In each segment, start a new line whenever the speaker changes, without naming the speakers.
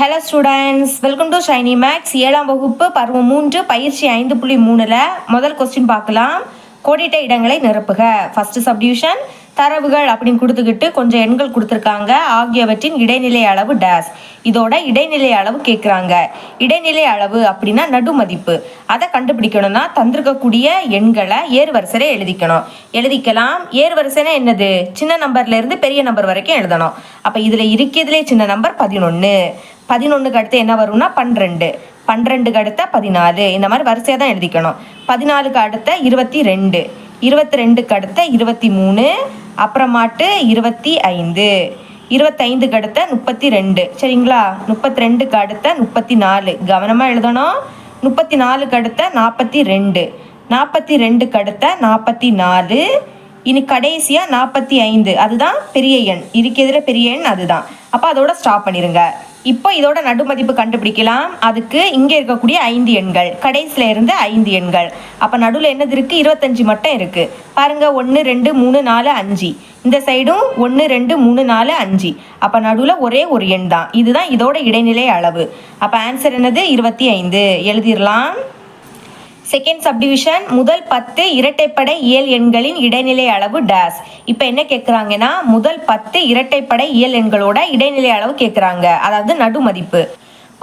Hello students, welcome to Shiny Maths. 7ஆம் வகுப்பு பருவம் 3 பயிற்சி 5.3ல் முதல் கொஸ்டின் பார்க்கலாம். கோடிட்ட இடங்களை நிரப்புக. ஃபர்ஸ்ட் சப்டிவிஷன் தரவுகள் அப்படின்னு கொடுத்துக்கிட்டு கொஞ்சம் எண்கள் கொடுத்துருக்காங்க. ஆகியவற்றின் இடைநிலை அளவு டேஸ். இதோட இடைநிலை அளவு கேட்குறாங்க. இடைநிலை அளவு அப்படின்னா நடுமதிப்பு. அதை கண்டுபிடிக்கணும்னா தந்திருக்கக்கூடிய எண்களை ஏறுவரிசையில் எழுதிக்கலாம். ஏறுவரிசைனா என்னது? சின்ன நம்பர்லேருந்து பெரிய நம்பர் வரைக்கும் எழுதணும். அப்போ இதில் இருக்கிறதுலே சின்ன நம்பர் 11. 11க்கு அடுத்து என்ன வரும்னா 12. 12க்கு அடுத்த 14. இந்த மாதிரி வரிசையாக தான் எழுதிக்கணும். 14க்கு அடுத்த 22. 22க்கு அடுத்த 23. அப்புறமாட்டு 25. 25க்கு அடுத்த 32. சரிங்களா? 32க்கு அடுத்த 34. கவனமாக எழுதணும். 34க்கு அடுத்த 42. 42க்கு அடுத்த 44. இனி கடைசியாக 45. அதுதான் பெரிய எண். இருக்கிறதுல பெரிய எண் அதுதான். அப்போ அதோட ஸ்டாப் பண்ணிடுங்க. இப்போ இதோட நடுமதிப்பு கண்டுபிடிக்கலாம். அதுக்கு இங்கே இருக்கக்கூடிய 5 எண்கள், கடைசியில் இருந்து 5 எண்கள். அப்போ நடுவில் என்னது இருக்குது? 25 மட்டும் இருக்குது. பாருங்கள், 1 2 3 4 5. இந்த சைடும் 1 2 3 4 5. அப்போ நடுவில் ஒரே ஒரு எண் தான். இதுதான் இதோட இடைநிலை அளவு. அப்போ ஆன்சர் என்னது? 25. எழுதிடலாம். செகண்ட் சப்டிவிஷன் முதல் 10 இரட்டைப்படை இயல் எண்களின் இடைநிலை அளவு டேஸ். இப்போ என்ன கேட்குறாங்கன்னா முதல் 10 இரட்டைப்படை இயல் எண்களோட இடைநிலை அளவு கேட்குறாங்க, அதாவது நடுமதிப்பு.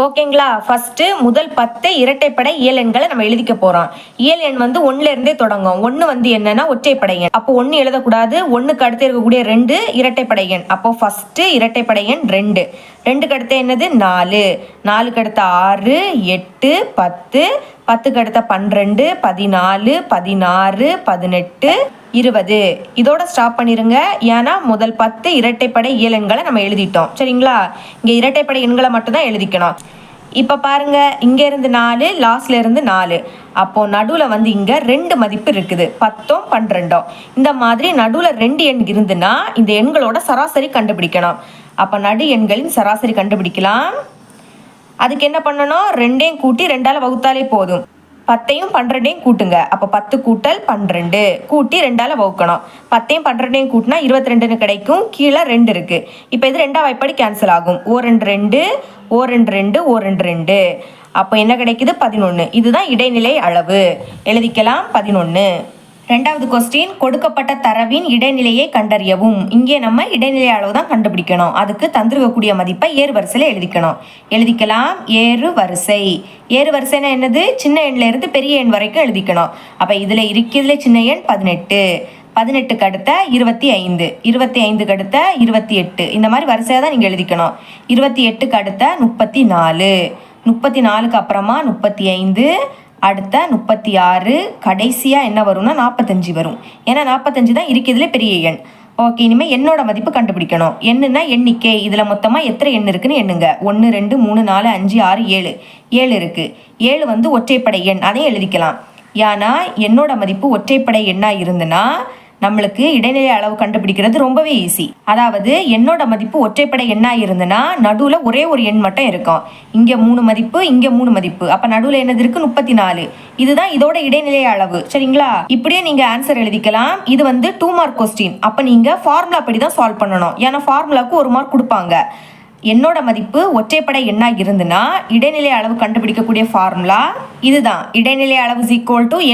ஓகேங்களா? ஃபர்ஸ்ட் முதல் 10 இரட்டைப்படை இயல் எண்களை நம்ம எழுதிக்க போறோம். இயல் எண் வந்து 1ல இருந்தே தொடங்கும். 1 வந்து என்னன்னா ஒற்றைப்படை எண். அப்போ 1 எழுதக்கூடாது. 1க்கு அடுத்து இருக்கக்கூடிய 2 இரட்டைப்படை எண். அப்போ ஃபர்ஸ்ட் இரட்டைப்படை எண் 2. 2க்கு அடுத்து என்னது? 4. 4க்கு அடுத்த 6 8 10. 10க்கு அடுத்த 12 14 16 18 20. இதோட ஸ்டாப் பண்ணிருங்க. ஏன்னா முதல் 10 இரட்டைப்படை இயல் எண்களை நம்ம எழுதிட்டோம். சரிங்களா? இங்கே இரட்டைப்படை எண்களை மட்டும் தான் எழுதிக்கணும். இப்போ பாருங்க, இங்க இருந்து 4, லாஸ்ட்ல இருந்து 4. அப்போ நடுவில் வந்து இங்க 2 மதிப்பு இருக்குது, 10 12. இந்த மாதிரி நடுவில் 2 எண் இருந்துன்னா இந்த எண்களோட சராசரி கண்டுபிடிக்கணும். அப்போ நடு எண்களின் சராசரி கண்டுபிடிக்கலாம். அதுக்கு என்ன பண்ணணும்? 2ஐயும் கூட்டி 2ஆல் வகுத்தாலே போதும். 10ஐயும் 12ஐயும் கூட்டுங்க. அப்போ 10 கூட்டல் 12 கூட்டி 2ஆல் வகுக்கணும். 10ஐயும் 12ஐயும் கூட்டினா 22 கிடைக்கும். கீழே 2 இருக்கு. இப்போ இது 2ஆம் வாய்ப்பாடு கேன்சல் ஆகும். ஓ 2 2 ஓ 2 2 ஓ 2 2. அப்போ என்ன கிடைக்குது? 11. இதுதான் இடைநிலை அளவு. எழுதிக்கலாம் 11. ரெண்டாவது கொஸ்டின் கொடுக்கப்பட்ட தரவின் இடைநிலையை கண்டறியவும். இங்கே நம்ம இடைநிலை அளவு தான் கண்டுபிடிக்கணும். அதுக்கு தந்திருக்கக்கூடிய மதிப்பை ஏறு வரிசையில் எழுதிக்கலாம். ஏறு வரிசை. ஏறு வரிசைனா என்னது? சின்ன எண்ணில் இருந்து பெரிய எண் வரைக்கும் எழுதிக்கணும். அப்போ இதில் இருக்கிறதுல சின்ன எண் 18. 18க்கு அடுத்த 25. 25க்கு அடுத்த 28. இந்த மாதிரி வரிசையாக தான் நீங்கள் எழுதிக்கணும். 28க்கு அடுத்த 34. 34க்கு அப்புறமா 35. அடுத்த 36. கடைசியாக என்ன வரும்னா 45 வரும். ஏன்னா 45 தான் இருக்கிறதுல பெரிய எண். ஓகே, இனிமேல் எண்ணோட மதிப்பு கண்டுபிடிக்கணும். எண்ணுன்னா எண்ணிக்கை. இதில் மொத்தமாக எத்தனை எண் இருக்குன்னு எண்ணுங்க. 1 2 3 4 5 6 7. 7 இருக்குது. 7 வந்து ஒற்றைப்படை எண். அதையும் எழுதிக்கலாம். ஏன்னா எண்ணோட மதிப்பு ஒற்றைப்படை எண்ணாக இருந்துன்னா நம்மளுக்கு இடைநிலை அளவு கண்டுபிடிக்கிறது ரொம்பவே ஈஸி. அதாவது எண்ணோட மதிப்பு ஒற்றைப்படை எண்ணாக இருந்துன்னா நடுவில் ஒரே ஒரு எண் மட்டும் இருக்கும். இங்கே 3 மதிப்பு, இங்கே 3 மதிப்பு. அப்போ நடுவில் என்னது இருக்கு? 34. இதுதான் இதோட இடைநிலை அளவு. சரிங்களா? இப்படியே நீங்கள் ஆன்சர் எழுதிக்கலாம். இது வந்து 2 மார்க் கொஸ்டின். அப்போ நீங்கள் ஃபார்முலா படி தான் சால்வ் பண்ணணும். ஏன்னா ஃபார்முலாவுக்கு 1 மார்க் கொடுப்பாங்க. எண்ணோட மதிப்பு ஒற்றைப்படை எண்ணாக இருந்துன்னா இடைநிலை அளவு கண்டுபிடிக்கக்கூடிய ஃபார்முலா இதுதான். இடைநிலை அளவு =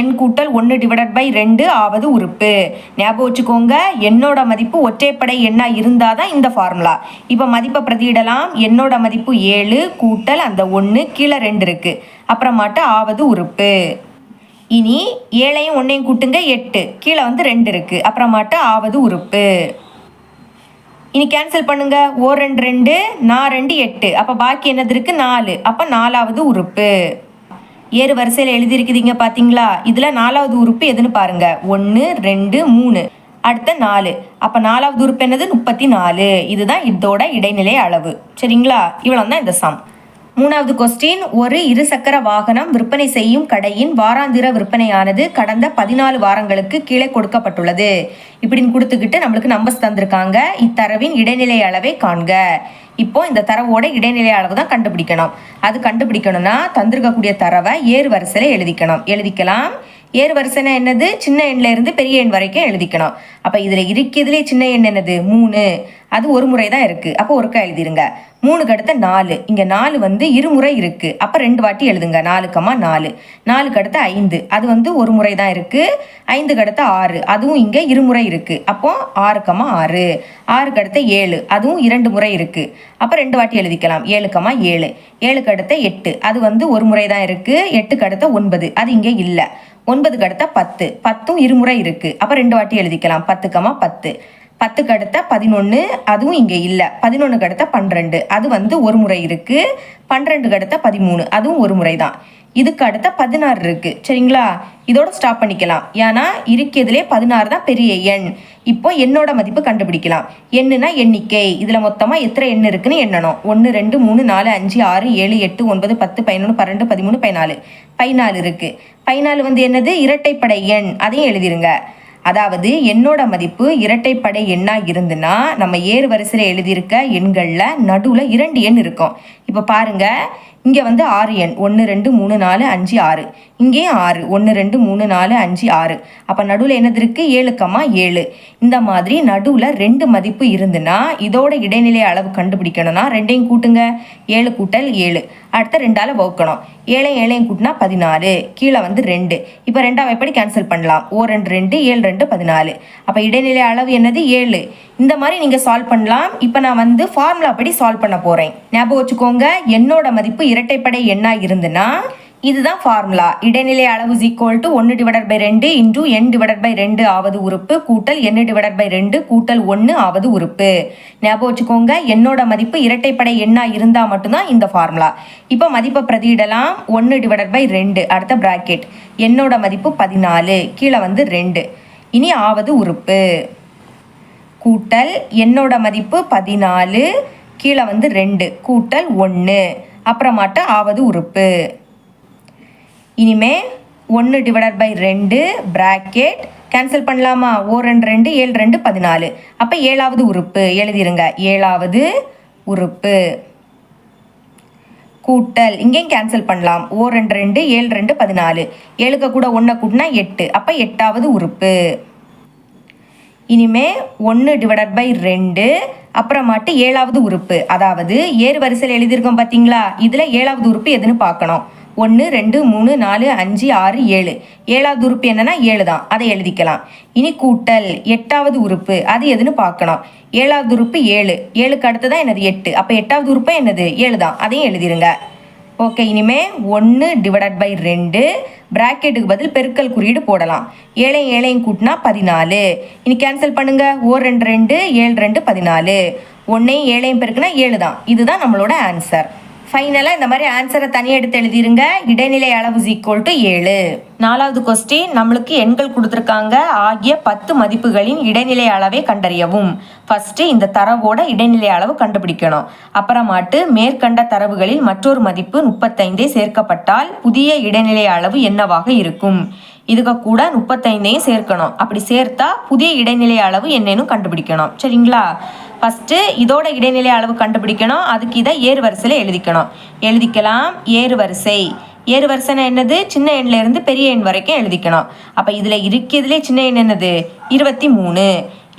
எண் கூட்டல் 1/2 ஆவது உறுப்பு. ஞாபகம் வச்சுக்கோங்க. எண்ணோட மதிப்பு ஒற்றைப்படை எண்ணாக இருந்தால் தான் இந்த ஃபார்முலா. இப்போ மதிப்பை பிரதியிடலாம். எண்ணோட மதிப்பு 7 கூட்டல் அந்த 1 கீழே 2 இருக்கு. அப்புறமாட்டு ஆவது உறுப்பு. இனி 7ஐயும் 1ஐயும் கூட்டுங்க 8. கீழே வந்து 2 இருக்கு. அப்புறமாட்டு ஆவது உறுப்பு. இனி கேன்சல் பண்ணுங்க. ஓ 2 2 நான் 2 8. அப்போ பாக்கி என்னது இருக்கு? 4. அப்போ 4ஆவது உறுப்பு. ஏறு வரிசையில் எழுதியிருக்குதுங்க பார்த்தீங்களா? இதில் 4ஆவது உறுப்பு எதுன்னு பாருங்க. 1 2 3. அடுத்த 4. அப்போ 4ஆவது உறுப்பு என்னது? 34. இதுதான் இதோட இடைநிலை அளவு. சரிங்களா? இவ்வளோ தான் இந்த சம். மூணாவது கொஸ்டின் ஒரு இருசக்கர வாகனம் விற்பனை செய்யும் கடையின் வாராந்திர விற்பனையானது கடந்த 14 வாரங்களுக்கு கீழே கொடுக்கப்பட்டுள்ளது. இப்படின்னு கொடுத்துக்கிட்டு நம்மளுக்கு நம்பர்ஸ் தந்திருக்காங்க. இத்தரவின் இடைநிலை அளவை காண்க. இப்போ இந்த தரவோட இடைநிலை அளவு தான் கண்டுபிடிக்கணும். அது கண்டுபிடிக்கணும்னா தந்திருக்கக்கூடிய தரவை ஏறு வரிசையில் எழுதிக்கலாம். ஏறு வரிசைனா என்னது? சின்ன எண்ணில் இருந்து பெரிய எண் வரைக்கும் எழுதிக்கணும். அப்போ இதில் இருக்கிறதுலே சின்ன எண் என்னது? 3. அது ஒரு முறை தான் இருக்குது. அப்போ ஒருக்கா எழுதிருங்க. 3க்கு அடுத்த 4, இங்கே 4 வந்து இருமுறை இருக்குது, அப்போ 2 வாட்டி எழுதுங்க. 4,4. 4க்கு அடுத்த 5, அது வந்து ஒரு முறை தான் இருக்குது. 5க்கு அடுத்த 6, அதுவும் இங்கே இருமுறை இருக்குது, அப்போ 6,6. 6க்கு அடுத்த 7, அதுவும் 2 முறை இருக்குது, அப்போ 2 வாட்டி எழுதிக்கலாம். 7,7. 7க்கு அடுத்த 8, அது வந்து ஒரு முறை தான் இருக்குது. 8க்கு அடுத்த 9, அது இங்கே இல்லை. 9க்கு அடுத்த 10, 10ம் இருமுறை இருக்குது, அப்போ 2 வாட்டி எழுதிக்கலாம். 10,10. 10க்கு அடுத்த 11, அதுவும் இங்கே இல்லை. 11க்கு அடுத்த 12, அது வந்து ஒரு முறை இருக்குது. 12க்கு அடுத்த 13, அதுவும் ஒரு முறை தான். இதுக்கு அடுத்த 16 இருக்குது. சரிங்களா, இதோட ஸ்டாப் பண்ணிக்கலாம். ஏன்னா இருக்கிறதுலே 16 தான் பெரிய எண். இப்போ எண்ணோட மதிப்பு கண்டுபிடிக்கலாம். எண்ணுனா எண்ணிக்கை, இதில் மொத்தமாக எத்தனை எண் இருக்குன்னு எண்ணணும். 1 2 3 4 5 6 7 8 9 10 11 12 13 14. 14 இருக்குது. 14 வந்து என்னது? இரட்டைப்படை எண். அதையும் எழுதிருங்க. அதாவது எண்ணோட மதிப்பு இரட்டைப்படை எண்ணாக இருந்துன்னா நம்ம ஏறு வரிசையில் எழுதியிருக்க எண்களில் நடுவில் 2 எண் இருக்கும். இப்போ பாருங்க, இங்கே வந்து 6 எண். 1 2 3 4 5 6. இங்கேயும் 6. 1 2 3 4 5 6. அப்போ நடுவில் என்னது இருக்குது? 7,7. இந்த மாதிரி நடுவில் 2 மதிப்பு இருந்துன்னா இதோட இடைநிலை அளவு கண்டுபிடிக்கணும்னா 2ஐயும் கூட்டுங்க. 7 கூட்டல் 7. அடுத்த 2ஆல் வகுக்கணும். 7 கூட்டினா 14. கீழே வந்து 2. இப்போ 2ஆம் எப்படி கேன்சல் பண்ணலாம்? 2 2 7 2 14. அப்போ இடைநிலை அளவு என்னது? 7. இந்த மாதிரி நீங்கள் சால்வ் பண்ணலாம். இப்போ நான் வந்து ஃபார்முலா படி சால்வ் பண்ண போகிறேன். ஞாபகம் வச்சுக்கோங்க, எண்ணோட மதிப்பு இரட்டைப்படை எண்ணாக இருந்துன்னா இதுதான் ஃபார்முலா. இடைநிலை அளவு ஈக்குவல் டு 1/2 இன்டூ n/2 ஆவது உறுப்பு கூட்டல் n/2 கூட்டல் 1 ஆவது உறுப்பு. ஞாபகம் வச்சுக்கோங்க, எண்ணோட மதிப்பு இரட்டைப்படை எண்ணாக இருந்தால் மட்டும்தான் இந்த ஃபார்முலா. இப்போ மதிப்பை பிரதியிடலாம். 1/2 அடுத்த பிராக்கெட். எண்ணோட மதிப்பு 14, கீழே வந்து 2. இனி ஆவது உறுப்பு கூட்டல் எண்ணோட மதிப்பு 14, கீழே வந்து 2 கூட்டல் 1, அப்புறமாட்ட ஆவது உறுப்பு. இனிமே 1/2 பிராக்கெட் கேன்சல் பண்ணலாமா? 2 2 7 2 14. அப்போ 7ஆவது உறுப்பு எழுதிருங்க. 7ஆவது உறுப்பு கூட்டல் இங்கேயும் கேன்சல் பண்ணலாம். 2 2 7 2 14. 7க்கு கூட 1 கூட்டினா 8. அப்போ 8ஆவது உறுப்பு. இனிமே 1/2 அப்புறமாட்டு 7ஆவது உறுப்பு. அதாவது ஏறு வரிசையில் எழுதியிருக்கோம் பார்த்தீங்களா, இதில் 7ஆவது உறுப்பு எதுன்னு பார்க்கணும். 1 2 3 4 5 6 7. 7ஆவது உறுப்பு என்னன்னா 7 தான், அதை எழுதிக்கலாம். இனி கூட்டல் 8ஆவது உறுப்பு, அது எதுன்னு பார்க்கணும். 7ஆவது உறுப்பு 7. 7க்கு அடுத்து தான் என்னது? 8. அப்போ 8ஆவது உறுப்பு என்னது? 7 தான், அதையும் எழுதிருங்க. ஓகே, இனிமே 1/2 பிராக்கெட்டுக்கு பதில் பெருக்கல் குறியீடு போடலாம். 7 கூட்டினா 14. இனி கேன்சல் பண்ணுங்க. 2 2 7 2 14. 1 7 பெருக்குனா 7 தான். இதுதான் நம்மளோட ஆன்சர். ஃபைனலாக இந்த மாதிரி ஆன்சரை தனியாக எடுத்து எழுதிருங்க. இடைநிலை அளவு ஈக்குவல் டு 7. 4வது கொஸ்டின், நம்மளுக்கு எண்கள் கொடுத்துருக்காங்க. ஆகிய 10 மதிப்புகளின் இடைநிலை அளவை கண்டறியவும். ஃபஸ்ட்டு இந்த தரவோட இடைநிலை அளவு கண்டுபிடிக்கணும். அப்புறமாட்டு மேற்கண்ட தரவுகளில் மற்றொரு மதிப்பு 35 சேர்க்கப்பட்டால் புதிய இடைநிலை அளவு என்னவாக இருக்கும்? இதுக்கு கூட 35ஐயும் சேர்க்கணும். அப்படி சேர்த்தா புதிய இடைநிலை அளவு என்னன்னு கண்டுபிடிக்கணும். சரிங்களா? ஃபஸ்ட்டு இதோட இடைநிலை அளவு கண்டுபிடிக்கணும். அதுக்கு இதை ஏறு வரிசையில் எழுதிக்கலாம். ஏறு வரிசைனா என்னது? சின்ன எண்ணிலேருந்து பெரிய எண் வரைக்கும் எழுதிக்கணும். அப்போ இதில் இருக்கிறதுலே சின்ன எண் என்னது? 23.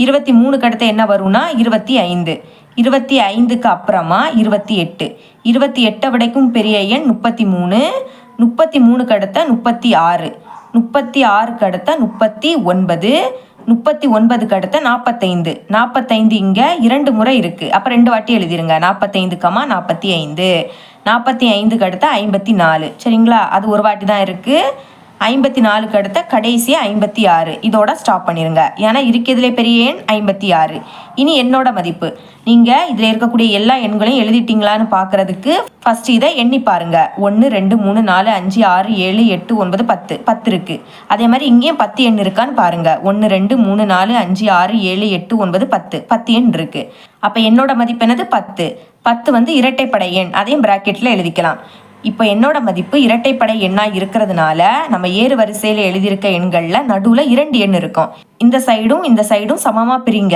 23க்கு அடுத்து என்ன வரும்னா 25. 25க்கு அப்புறமா 28. 28 விடைக்கும் பெரிய எண் 33. 33க்கு அடுத்த 36. 36க்கு அடுத்த 39. 39க்கு அடுத்த 45. 45 இங்கே 2 முறை இருக்குது, அப்போ 2 வாட்டி எழுதிருங்க. 45, 45. 45க்கு அடுத்த 54. சரிங்களா, அது ஒரு வாட்டி தான் இருக்குது. 54க்கு அடுத்த கடைசியாக 56. இதோட ஸ்டாப் பண்ணிடுங்க. ஏன்னா இருக்கிறதுலே பெரிய எண் 56. இனி எண்ணோட மதிப்பு. நீங்கள் இதில் இருக்கக்கூடிய எல்லா எண்களையும் எழுதிட்டீங்களான்னு பார்க்குறதுக்கு ஃபஸ்ட்டு இதை எண்ணி பாருங்க. 1 2 3 4 5 6 7 8 9 10. 10 இருக்குது. அதே மாதிரி இங்கேயும் 10 எண் இருக்கான்னு பாருங்க. 1 2 3 4 5 6 7 8 9 10. 10 எண் இருக்குது. அப்போ என்னோட மதிப்பு என்னது? 10. 10 வந்து இரட்டைப்படை எண், அதையும் பிராக்கெட்டில் எழுதிக்கலாம். இப்போ என்னோட மதிப்பு இரட்டைப்படை எண்ணாக இருக்கிறதுனால நம்ம ஏறு வரிசையில் எழுதியிருக்க எண்களில் நடுவில் 2 எண் இருக்கும். இந்த சைடும் சமமாக பிரிங்க.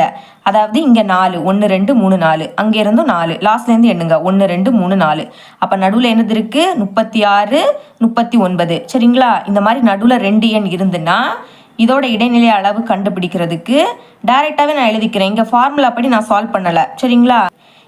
அதாவது இங்கே 4 1 2 3 4, அங்கேருந்தும் 4, லாஸ்ட்லேருந்து எண்ணுங்க 1 2 3 4. அப்போ நடுவில் என்னது இருக்குது? 36 39. சரிங்களா, இந்த மாதிரி நடுவில் 2 எண் இருந்துன்னா இதோட இடைநிலை அளவு கண்டுபிடிக்கிறதுக்கு டைரெக்டாகவே நான் எழுதிக்கிறேன். இங்கே ஃபார்முலா படி நான் சால்வ் பண்ணலை. சரிங்களா,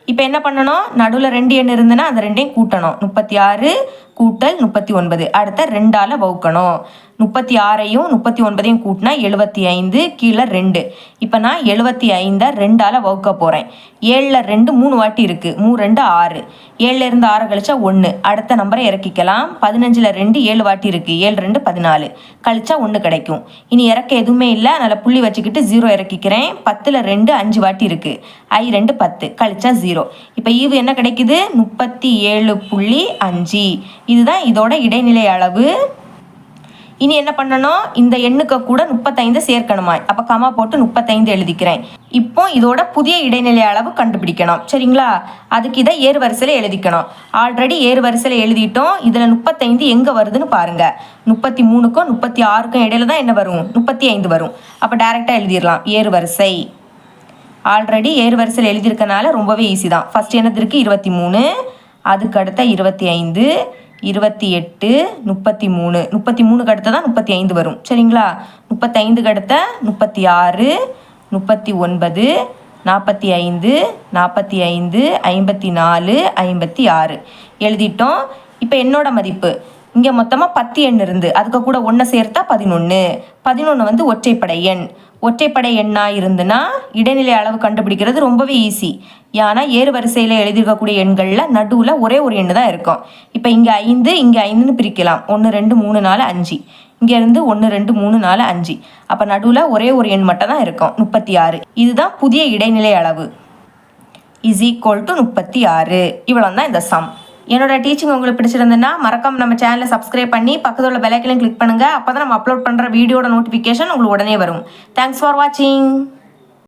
இப்போ என்ன பண்ணணும், நடுவில் 2 எண் இருந்துன்னா அந்த 2ஐயும் கூட்டணும். 36 கூட்டல் 39, அடுத்த 2ஆல் வகுக்கணும். 36ஐயும் 39ஐயும் கூட்டினா 75, கீழே 2. இப்போ நான் 75ஐ 2ஆல் வகுக்க போகிறேன். 7ல் 2 3 வாட்டி இருக்குது, 3 2 6. 7ல் இருந்து 6 கழிச்சா 1, அடுத்த நம்பரை இறக்கிக்கலாம். 15ல் 2 7 வாட்டி இருக்குது, 7 2 14, கழிச்சா 1 கிடைக்கும். இனி இறக்க எதுவுமே இல்லை, அதனால் புள்ளி வச்சுக்கிட்டு 0 இறக்கிக்கிறேன். 10ல் 2 5 வாட்டி இருக்குது, I 2 10, கழிச்சா 0. இப்போ ஈவு என்ன கிடைக்குது, 37.5. இதுதான் இதோட இடைநிலை அளவு. இனி என்ன பண்ணணும், இந்த எண்ணுக்கு கூட 35 சேர்க்கணுமா, அப்போ கமா போட்டு 35 எழுதிக்கிறேன். இப்போ இதோட புதிய இடைநிலை அளவு கண்டுபிடிக்கணும், சரிங்களா? அதுக்கு இதை ஏறு வரிசையில் எழுதிக்கணும். ஆல்ரெடி ஏறு வரிசையில் எழுதிட்டோம். இதில் 35 எங்கே வருதுன்னு பாருங்க. 33க்கும் 36க்கும் இடையில தான் என்ன வரும், 35 வரும். அப்போ டைரெக்டாக எழுதிடலாம் ஏறு வரிசை. ஆல்ரெடி ஏறு வரிசையில் எழுதியிருக்கனால ரொம்பவே ஈஸி தான். ஃபர்ஸ்ட் என்னது இருக்குது, 23, அதுக்கு அடுத்த 25, 28, 33, 33க்கு அடுத்த தான் 35 வரும், சரிங்களா? 35க்கு அடுத்த 36, 39, 45, 45, 54, 56 எழுதிட்டோம். இப்போ என்னோட மதிப்பு இங்கே மொத்தமாக 10 எண் இருந்து அதுக்கு கூட 1 சேர்த்தா 11. 11 வந்து ஒற்றைப்படை எண். ஒற்றைப்படை எண்ணாக இருந்துன்னா இடைநிலை அளவு கண்டுபிடிக்கிறது ரொம்பவே ஈஸி. ஏன்னா ஏறு வரிசையில் எழுதியிருக்கக்கூடிய எண்களில் நடுவில் ஒரே ஒரு எண் தான் இருக்கும். இப்போ இங்கே 5, இங்கே 5ன்னு பிரிக்கலாம். 1 2 3 4 5, இங்கேருந்து 1 2 3 4 5. அப்போ நடுவில் ஒரே ஒரு எண் மட்டும் தான் இருக்கும், 36. இதுதான் புதிய இடைநிலை அளவு. Is equal to 36. இவ்வளோ தான் இந்த சம். என்னோட டீச்சிங் உங்களுக்கு பிடிச்சிருந்ததுன்னா மறக்காம நம்ம சேனலை சப்ஸ்கிரைப் பண்ணி பக்கத்தில் உள்ள பெல் ஐக்கனையும் கிளிக் பண்ணுங்கள். அப்போ தான் நம்ம அப்லோட் பண்ணுற வீடியோட நோட்டிஃபிகேஷன் உங்களுக்கு உடனே வரும். தேங்க்ஸ் ஃபார் வாட்சிங்.